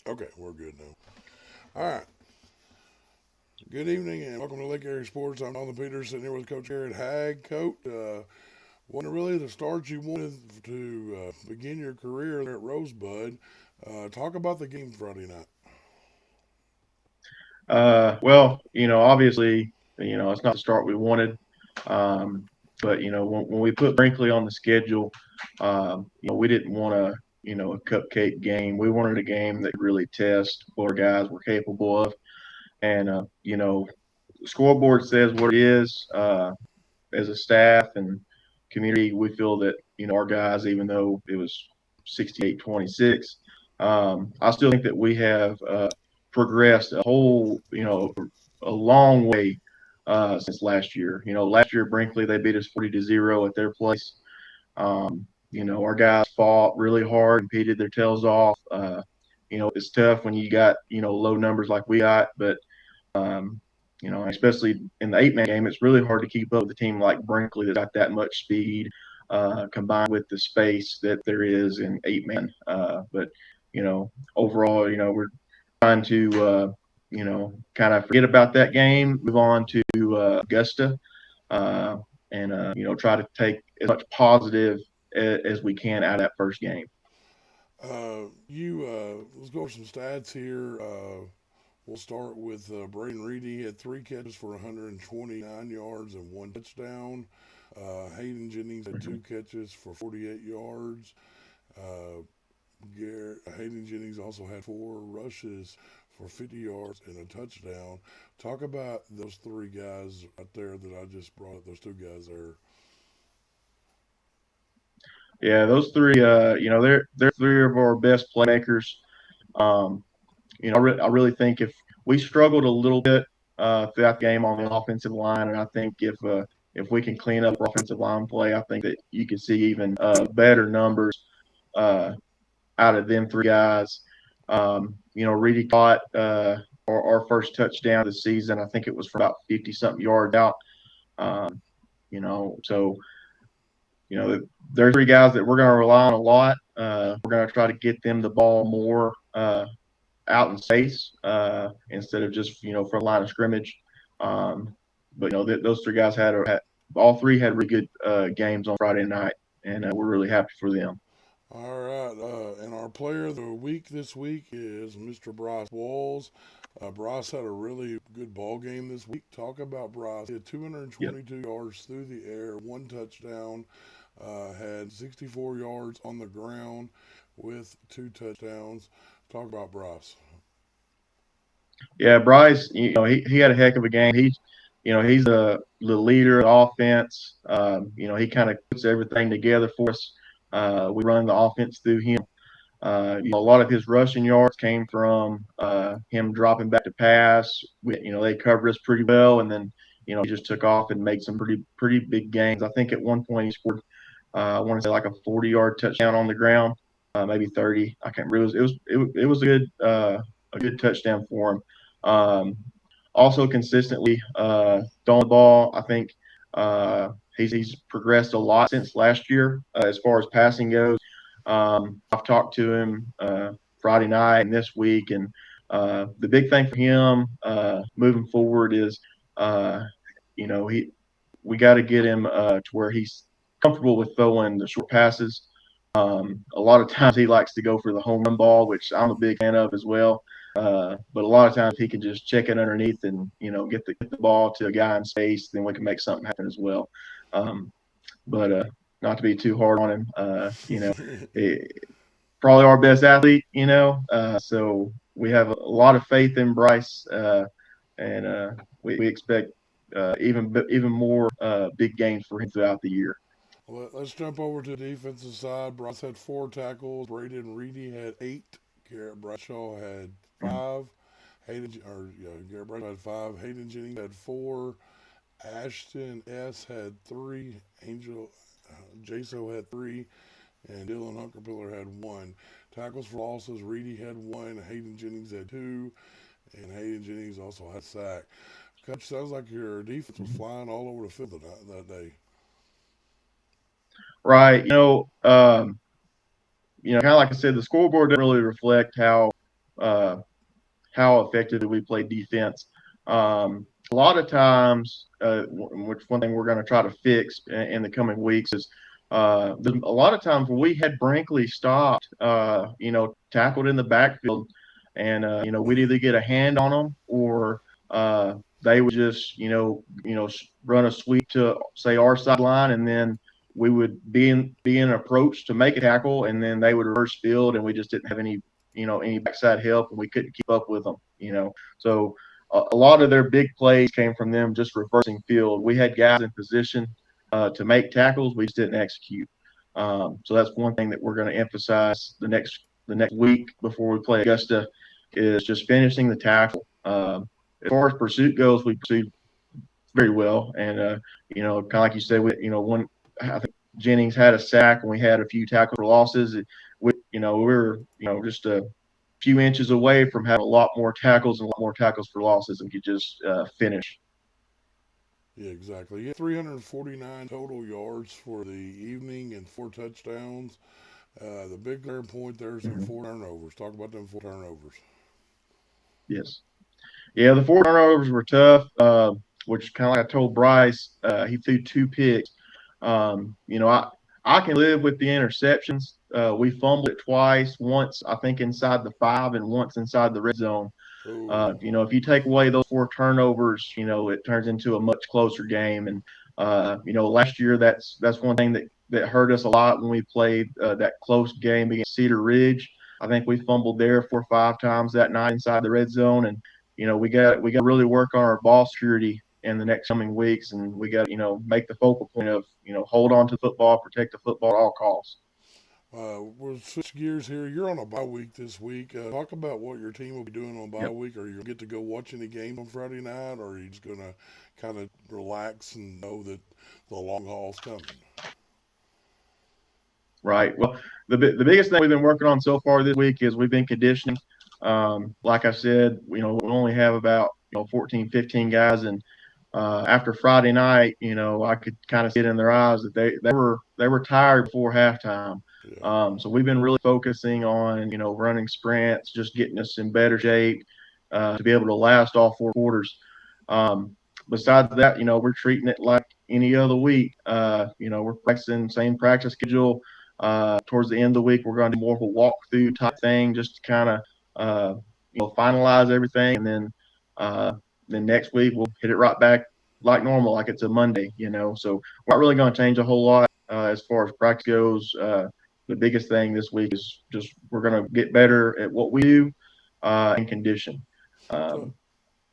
Okay, we're good now. All right. Good evening and welcome to Lake Area Sports. I'm Jonathan Peters sitting here with Coach Garrett Haag. Coach, wasn't really the start you wanted to begin your career there at Rosebud. Talk about the game Friday night. Obviously, it's not the start we wanted. Um, but when we put Brinkley on the schedule, we didn't want a cupcake game. We wanted a game that could really test what our guys were capable of. And the scoreboard says what it is. As a staff and community, we feel that our guys, even though it was 68-26, I still think that we have progressed a long way since last year. Last year Brinkley they beat us 40-0 at their place. Our guys fought really hard, competed their tails off. It's tough when you got low numbers like we got, but um, especially in the 8-man game, it's really hard to keep up with a team like Brinkley that's got that much speed, combined with the space that there is in 8-man. But overall, we're trying to kind of forget about that game, move on to Augusta, uh, and try to take as much positive as we can out of that first game. Let's go over some stats here. We'll start with Braden Reedy. He had three catches for 129 yards and one touchdown. Hayden Jennings had two catches for 48 yards. Uh, Hayden Jennings also had four rushes for 50 yards and a touchdown. Talk about those three guys right there that I just brought up, those two guys there. Yeah, those three, they're three of our best playmakers. Um, I really think if we struggled a little bit throughout the game on the offensive line, and I think if we can clean up offensive line play, I think that you could see even better numbers uh, out of them three guys. Reedy caught our first touchdown of the season. I think it was from about 50 something yards out. Um, so there's three guys that we're going to rely on a lot. We're going to try to get them the ball more out in space instead of just from the line of scrimmage. Um, but those three guys had all three had really good games on Friday night, and we're really happy for them. All right, and our player of the week this week is Mr. Bryce Walls. Bryce had a really good ball game this week. Talk about Bryce. He had Yep. 222 yards through the air, one touchdown, had 64 yards on the ground with two touchdowns. Talk about Bryce. Yeah, Bryce, he had a heck of a game. He's the leader of the offense. He kind of puts everything together for us. We run the offense through him. A lot of his rushing yards came from him dropping back to pass. They covered us pretty well, and then he just took off and made some pretty big gains. I think at one point he scored, I want to say like a 40-yard touchdown on the ground, maybe 30. I can't remember. It was a good touchdown for him. Um, Also consistently throwing the ball. I think he's progressed a lot since last year as far as passing goes. I've talked to him Friday night and this week, and the big thing for him moving forward is, uh, he we got to get him to where he's comfortable with throwing the short passes. A lot of times he likes to go for the home run ball, which I'm a big fan of as well. But a lot of times he can just check it underneath and get the ball to a guy in space, then we can make something happen as well. Um, but not to be too hard on him, he, probably our best athlete, so we have a lot of faith in Bryce, and we expect even more big games for him throughout the year. Let's jump over to the defensive side. Bryce had four tackles. Braden Reedy had eight. Garrett Bradshaw had five. Garrett Bradshaw had five. Hayden Jennings had four. Ashton S had three. Angel Jaso had three, and Dylan Hunkerpiller had one. Tackles for losses: Reedy had one. Hayden Jennings had two, and Hayden Jennings also had a sack. Coach, sounds like your defense was flying all over the field that day. Right. Kind of like I said, the scoreboard doesn't really reflect how how effectively we play defense. A lot of times, which one thing we're going to try to fix in the coming weeks is there's a lot of times where we had Brinkley stopped, tackled in the backfield, and we'd either get a hand on them or they would just run a sweep to say our sideline, and then we would be in approach to make a tackle, and then they would reverse field, and we just didn't have any backside help, and we couldn't keep up with them. So a lot of their big plays came from them just reversing field. We had guys in position to make tackles, we just didn't execute. So that's one thing that we're going to emphasize the next week before we play Augusta is just finishing the tackle. As far as pursuit goes, we pursued very well, and kind of like you said, one I think Jennings had a sack, and we had a few tackle for losses. We were just a few inches away from having a lot more tackles and a lot more tackles for losses, and could just finish. Yeah, exactly. He had 349 total yards for the evening and 4 touchdowns. The big glaring point there is them Mhm. 4 turnovers. Talk about them 4 turnovers. Yes. Yeah, the four turnovers were tough, which kind of like I told Bryce, he threw two picks. I can live with the interceptions. We fumbled it twice, once I think inside the 5 and once inside the red zone. Oh, If you take away those four turnovers, it turns into a much closer game. And last year that's one thing that hurt us a lot when we played that close game against Cedar Ridge. I think we fumbled there 4 or 5 times that night inside the red zone, and we got to really work on our ball security in the next coming weeks, and we got to make the focal point of hold on to the football, protect the football at all costs. we'll switch gears here. You're on a bye week this week. Talk about what your team will be doing on bye Yep. week. Are you going to get to go watch any games on Friday night, or are you just going to kind of relax and know that the long haul's coming? Right. Well, the biggest thing we've been working on so far this week is we've been conditioning. Like I said, we only have about 14, 15 guys, and after Friday night, I could kind of see it in their eyes that they were tired before halftime. Yeah. So we've been really focusing on running sprints, just getting us in better shape to be able to last all 4 quarters. Besides that, we're treating it like any other week. We're practicing same practice schedule. Towards the end of the week, we're going to do more of a walkthrough type thing, just to kind of finalize everything, and then next week we'll hit it right back like normal, like it's a Monday. So we're not really going to change a whole lot as far as practice goes. The biggest thing this week is just we're going to get better at what we do and condition. So, Um,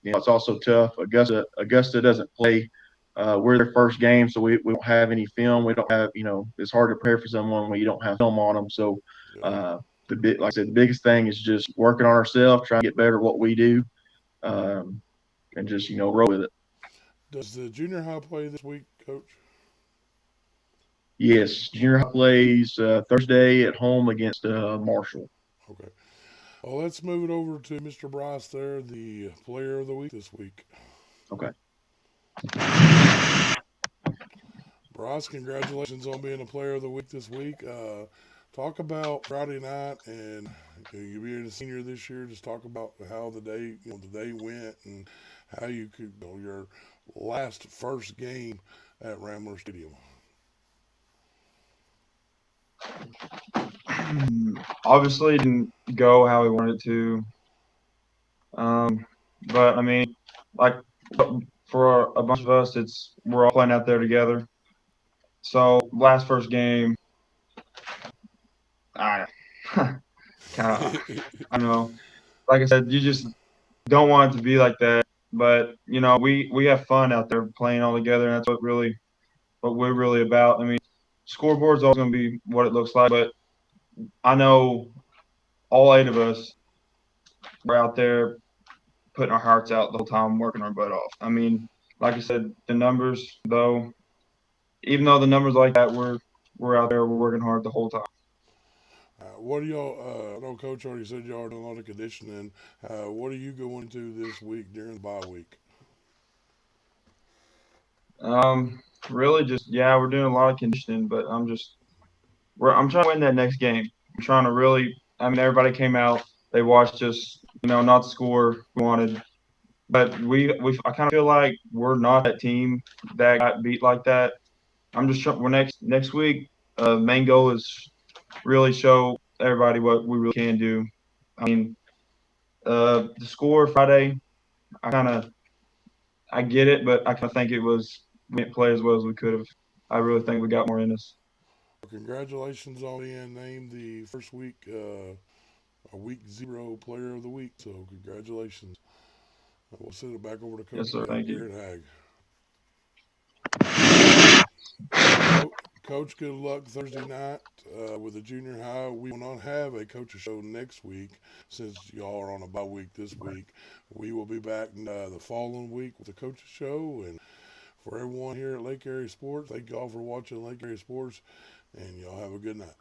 it's also tough. Augusta doesn't play. We're their first game, so we don't have any film. We don't have, it's hard to prepare for someone when you don't have film on them. So, yeah. uh, like I said, the biggest thing is just working on ourselves, trying to get better at what we do, um, and just roll with it. Does the junior high play this week, Coach? Yes, junior high plays Thursday at home against Marshall. Okay. Well, let's move it over to Mr. Bryce there, the player of the week this week. Okay. Bryce, congratulations on being a player of the week this week. Talk about Friday night and you being a senior this year. Just talk about how the day went and how you could your last first game at Rambler Stadium. Obviously, it didn't go how we wanted it to. But I mean, like for a bunch of us, we're all playing out there together. So last first game, I kind of I don't know. Like I said, you just don't want it to be like that. But we have fun out there playing all together, and that's what we're really about. I mean, scoreboard's always going to be what it looks like, but I know all 8 of us were out there putting our hearts out the whole time, working our butt off. I mean, like I said, the numbers, though, even though the numbers like that, we're out there, we're working hard the whole time. What do y'all? I know Coach already said y'all are doing a lot of conditioning. What are you going to this week during the bye week? Really, just yeah, we're doing a lot of conditioning, but I'm trying to win that next game. I'm trying to really. I mean, everybody came out, they watched us not the score we wanted. But I kind of feel like we're not that team that got beat like that. I'm just trying. We're next week. Main goal is really show everybody what we really can do. I mean, the score Friday, I get it, but I kind of think we didn't play as well as we could have. I really think we got more in us. Congratulations on being named the first week, a week 0 player of the week. So congratulations. We'll send it back over to Yes, Coach sir. Thank you. Garrett Haag. Coach, good luck Thursday night with the junior high. We will not have a coach's show next week since y'all are on a bye week this week. We will be back the following week with the coach's show. And for everyone here at Lake Area Sports, thank y'all for watching Lake Area Sports, and y'all have a good night.